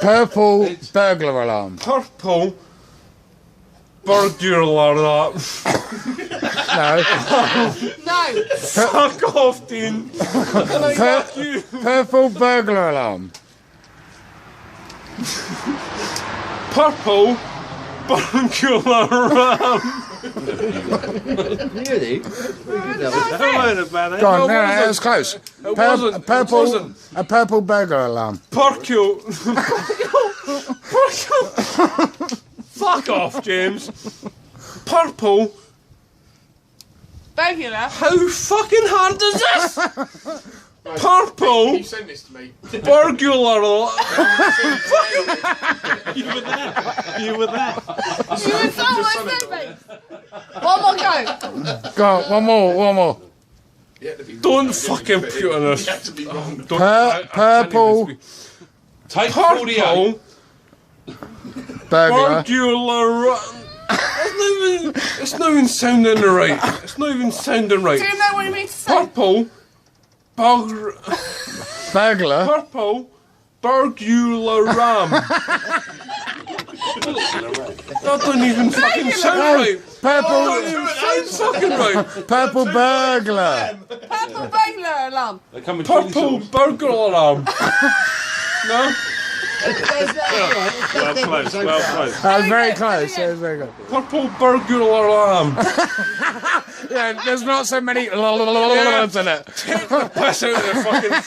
Purple burglar alarm. Purple burglar alarm. No. No. Fuck off, Dean. Fuck you. Purple burglar alarm. Purple burglar alarm. Really? Go on, no, that was close. A purple burglar alarm. Purple. Fuck off, James. Purple. Burglar. How fucking hard is this? Purple. You send this to me. Burglar alarm. You were there. You were there. You were so much mate. One more go. Go on, one more. Don't fucking put on You this. have to be wrong. Purple Take 48. Purple burglar. burglar. It's not even sounding right. It's not even sounding right. Do you know what you mean to say? Purple Burglar. Purple burglar ram. That doesn't even fucking sound right. That Purple doesn't even sound fucking right. purple burglar. Purple burglar alarm. They come with Purple burglar alarm. No? Well close, well close. That was very close. That was very good. Purple burglar alarm. Yeah, there's not so many in it. Piss out of the fucking